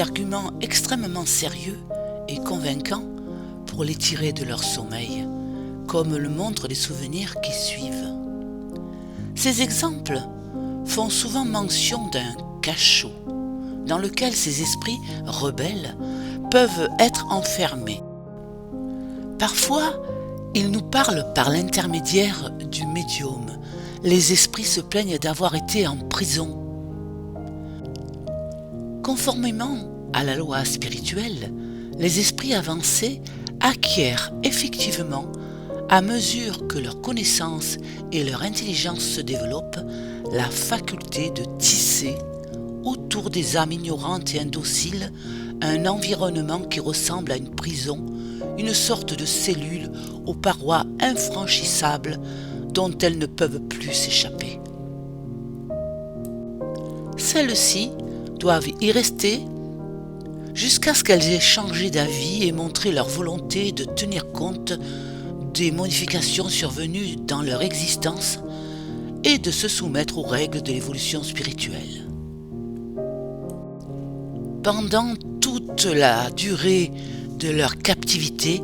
arguments extrêmement sérieux et convaincants pour les tirer de leur sommeil, comme le montrent les souvenirs qui suivent. Ces exemples font souvent mention d'un cachot dans lequel ces esprits rebelles peuvent être enfermés. Parfois, ils nous parlent par l'intermédiaire du médium. Les esprits se plaignent d'avoir été en prison. Conformément à la loi spirituelle, les esprits avancés acquièrent effectivement, à mesure que leur connaissance et leur intelligence se développent, la faculté de tisser autour des âmes ignorantes et indociles un environnement qui ressemble à une prison, une sorte de cellule aux parois infranchissables dont elles ne peuvent plus s'échapper. Celles-ci doivent y rester jusqu'à ce qu'elles aient changé d'avis et montré leur volonté de tenir compte des modifications survenues dans leur existence et de se soumettre aux règles de l'évolution spirituelle. Pendant toute la durée de leur captivité,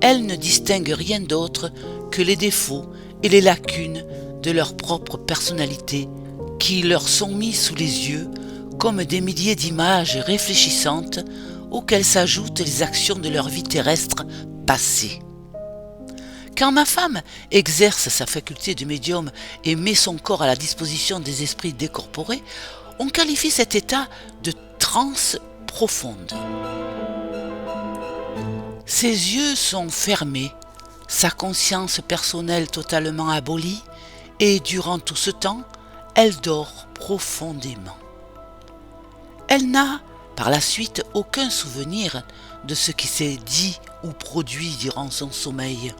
elles ne distinguent rien d'autre que les défauts et les lacunes de leur propre personnalité qui leur sont mis sous les yeux comme des milliers d'images réfléchissantes auxquelles s'ajoutent les actions de leur vie terrestre passée. Quand ma femme exerce sa faculté de médium et met son corps à la disposition des esprits décorporés, on qualifie cet état de transe profonde. Ses yeux sont fermés, sa conscience personnelle totalement abolie, et durant tout ce temps, elle dort profondément. Elle n'a, par la suite, aucun souvenir de ce qui s'est dit ou produit durant son sommeil.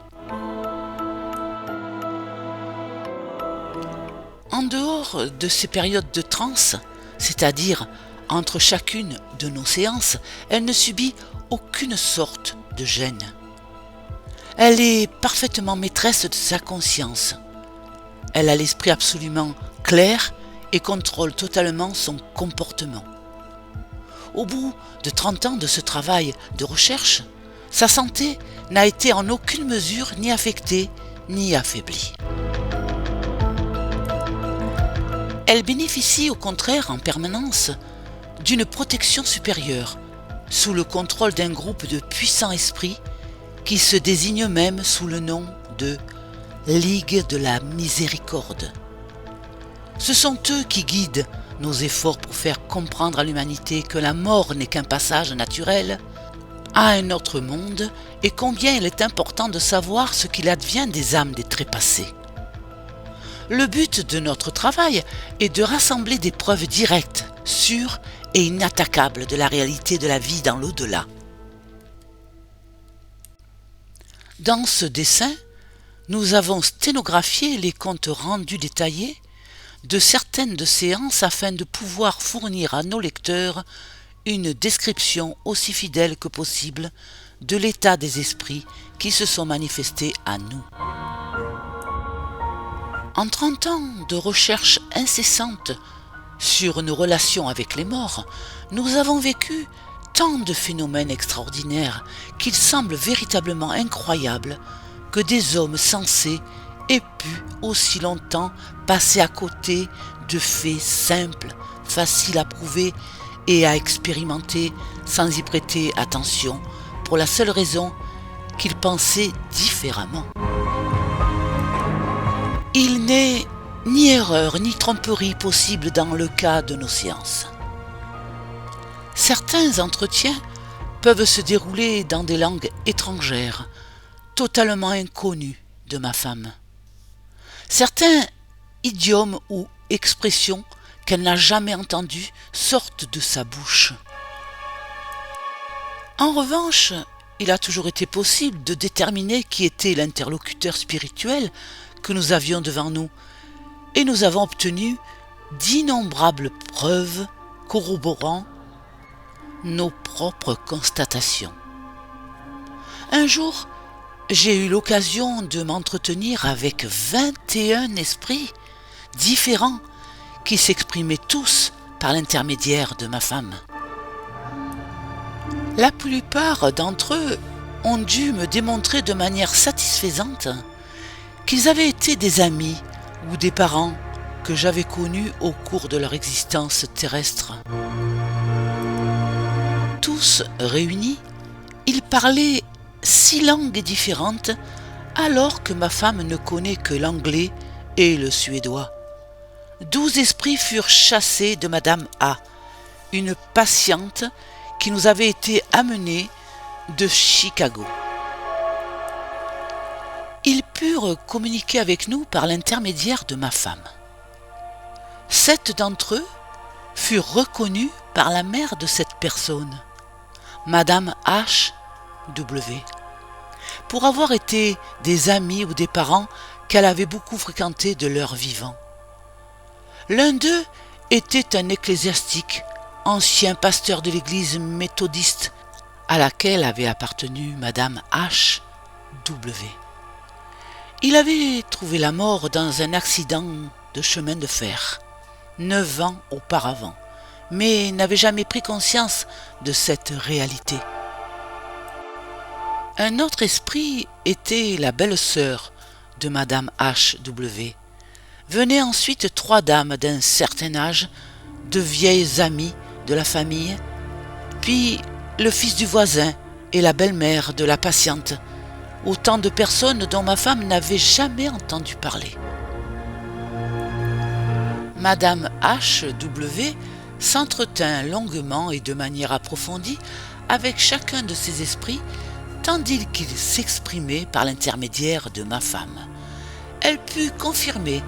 En dehors de ces périodes de transe, c'est-à-dire entre chacune de nos séances, elle ne subit aucune sorte de gêne. Elle est parfaitement maîtresse de sa conscience. Elle a l'esprit absolument clair et contrôle totalement son comportement. Au bout de 30 ans de ce travail de recherche, sa santé n'a été en aucune mesure ni affectée ni affaiblie. Elle bénéficie au contraire en permanence d'une protection supérieure, sous le contrôle d'un groupe de puissants esprits qui se désignent même sous le nom de Ligue de la Miséricorde. Ce sont eux qui guident nos efforts pour faire comprendre à l'humanité que la mort n'est qu'un passage naturel à un autre monde et combien il est important de savoir ce qu'il advient des âmes des trépassés. Le but de notre travail est de rassembler des preuves directes, sûres et inattaquables de la réalité de la vie dans l'au-delà. Dans ce dessin, nous avons sténographié les comptes rendus détaillés de certaines de séances afin de pouvoir fournir à nos lecteurs une description aussi fidèle que possible de l'état des esprits qui se sont manifestés à nous. En 30 ans de recherche incessante sur nos relations avec les morts, nous avons vécu tant de phénomènes extraordinaires qu'il semble véritablement incroyable que des hommes sensés aient pu aussi longtemps passer à côté de faits simples, faciles à prouver et à expérimenter sans y prêter attention, pour la seule raison qu'ils pensaient différemment. Il n'est ni erreur ni tromperie possible dans le cas de nos séances. Certains entretiens peuvent se dérouler dans des langues étrangères, totalement inconnues de ma femme. Certains idiomes ou expressions qu'elle n'a jamais entendues sortent de sa bouche. En revanche, il a toujours été possible de déterminer qui était l'interlocuteur spirituel que nous avions devant nous, et nous avons obtenu d'innombrables preuves corroborant nos propres constatations. Un jour, j'ai eu l'occasion de m'entretenir avec 21 esprits différents qui s'exprimaient tous par l'intermédiaire de ma femme. La plupart d'entre eux ont dû me démontrer de manière satisfaisante qu'ils avaient été des amis ou des parents que j'avais connus au cours de leur existence terrestre. Tous réunis, ils parlaient 6 langues différentes alors que ma femme ne connaît que l'anglais et le suédois. 12 esprits furent chassés de Madame A, une patiente qui nous avait été amenée de Chicago. Ils purent communiquer avec nous par l'intermédiaire de ma femme. 7 d'entre eux furent reconnus par la mère de cette personne, Madame H.W., pour avoir été des amis ou des parents qu'elle avait beaucoup fréquentés de leur vivant. L'un d'eux était un ecclésiastique, ancien pasteur de l'église méthodiste à laquelle avait appartenu Madame H.W. Il avait trouvé la mort dans un accident de chemin de fer, 9 ans auparavant, mais n'avait jamais pris conscience de cette réalité. Un autre esprit était la belle-sœur de Madame H.W. Venaient ensuite 3 dames d'un certain âge, de vieilles amies de la famille, puis le fils du voisin et la belle-mère de la patiente, autant de personnes dont ma femme n'avait jamais entendu parler. Madame H.W. s'entretint longuement et de manière approfondie avec chacun de ces esprits, tandis qu'ils s'exprimaient par l'intermédiaire de ma femme. Elle put confirmer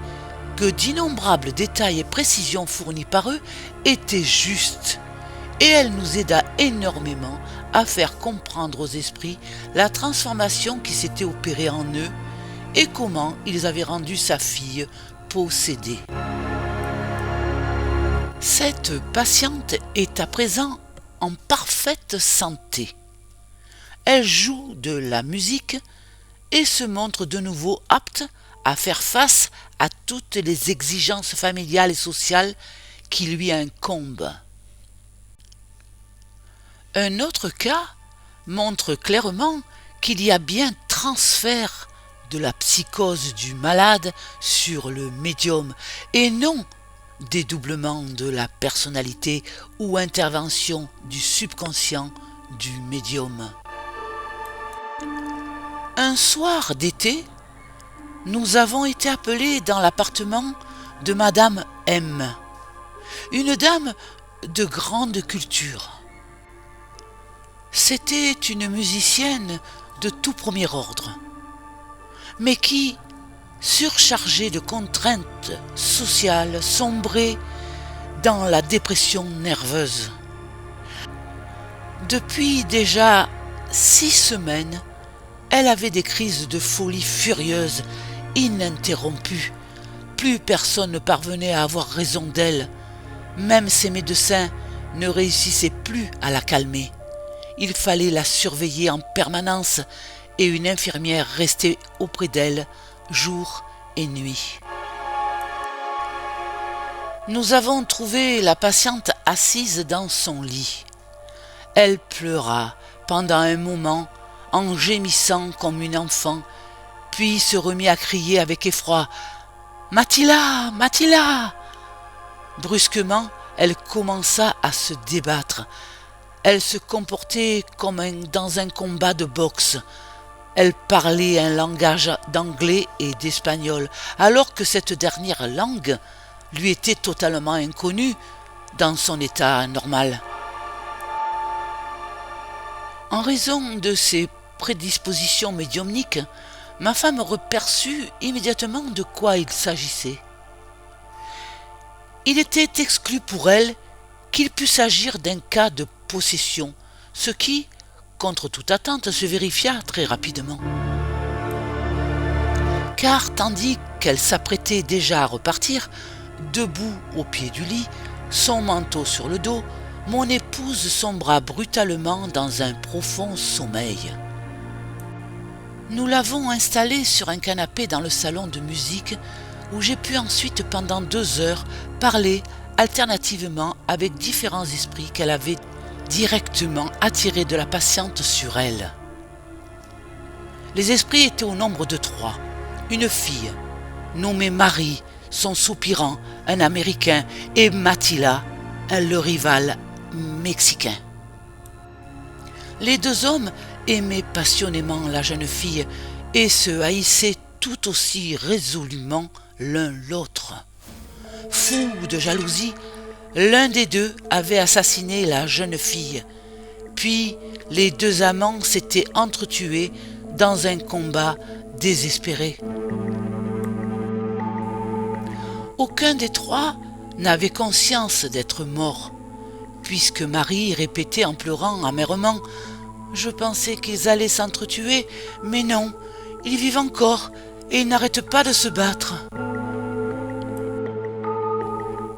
que d'innombrables détails et précisions fournis par eux étaient justes, et elle nous aida énormément à faire comprendre aux esprits la transformation qui s'était opérée en eux et comment ils avaient rendu sa fille possédée. Cette patiente est à présent en parfaite santé. Elle joue de la musique et se montre de nouveau apte à faire face à toutes les exigences familiales et sociales qui lui incombent. Un autre cas montre clairement qu'il y a bien transfert de la psychose du malade sur le médium et non dédoublement de la personnalité ou intervention du subconscient du médium. Un soir d'été, nous avons été appelés dans l'appartement de Madame M, une dame de grande culture. C'était une musicienne de tout premier ordre, mais qui, surchargée de contraintes sociales, sombrait dans la dépression nerveuse. Depuis déjà 6 semaines, elle avait des crises de folie furieuses, ininterrompues. Plus personne ne parvenait à avoir raison d'elle. Même ses médecins ne réussissaient plus à la calmer. Il fallait la surveiller en permanence et une infirmière restait auprès d'elle jour et nuit. Nous avons trouvé la patiente assise dans son lit. Elle pleura pendant un moment en gémissant comme une enfant, puis se remit à crier avec effroi « Mathilda, Mathilda !» Brusquement, elle commença à se débattre. Elle se comportait comme dans un combat de boxe. Elle parlait un langage d'anglais et d'espagnol, alors que cette dernière langue lui était totalement inconnue dans son état normal. En raison de ses prédispositions médiumniques, ma femme reperçut immédiatement de quoi il s'agissait. Il était exclu pour elle qu'il pût s'agir d'un cas de possession, ce qui, contre toute attente, se vérifia très rapidement. Car tandis qu'elle s'apprêtait déjà à repartir, debout au pied du lit, son manteau sur le dos, mon épouse sombra brutalement dans un profond sommeil. Nous l'avons installée sur un canapé dans le salon de musique où j'ai pu ensuite pendant 2 heures parler alternativement avec différents esprits qu'elle avait directement attiré de la patiente sur elle. Les esprits étaient au nombre de 3. Une fille, nommée Marie, son soupirant, un Américain, et Mattila, le rival mexicain. Les 2 hommes aimaient passionnément la jeune fille et se haïssaient tout aussi résolument l'un l'autre. Fou de jalousie, l'un des 2 avait assassiné la jeune fille, puis les 2 amants s'étaient entretués dans un combat désespéré. Aucun des 3 n'avait conscience d'être mort, puisque Marie répétait en pleurant amèrement « Je pensais qu'ils allaient s'entretuer, mais non, ils vivent encore et ils n'arrêtent pas de se battre. »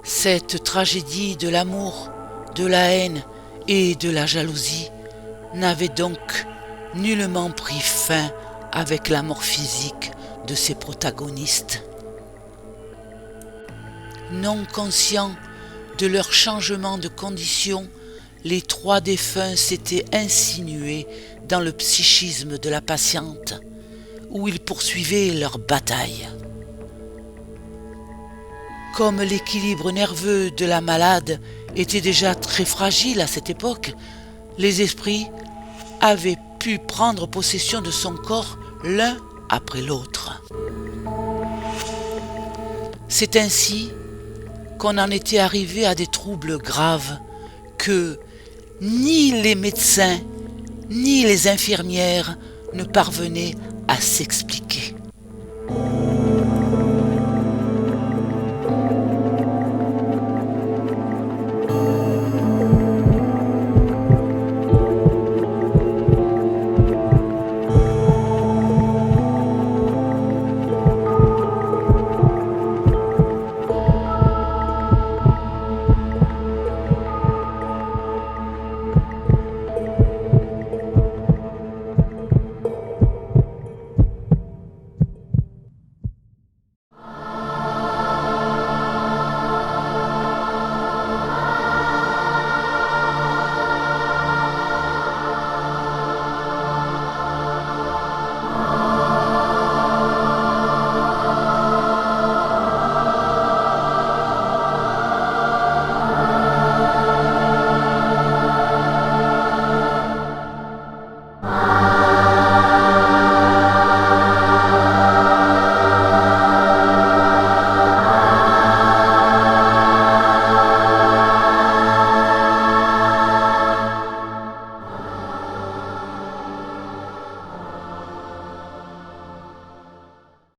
Cette tragédie de l'amour, de la haine et de la jalousie n'avait donc nullement pris fin avec la mort physique de ses protagonistes. Non conscients de leur changement de condition, les 3 défunts s'étaient insinués dans le psychisme de la patiente, où ils poursuivaient leur bataille. Comme l'équilibre nerveux de la malade était déjà très fragile à cette époque, les esprits avaient pu prendre possession de son corps l'un après l'autre. C'est ainsi qu'on en était arrivé à des troubles graves que ni les médecins ni les infirmières ne parvenaient à s'expliquer.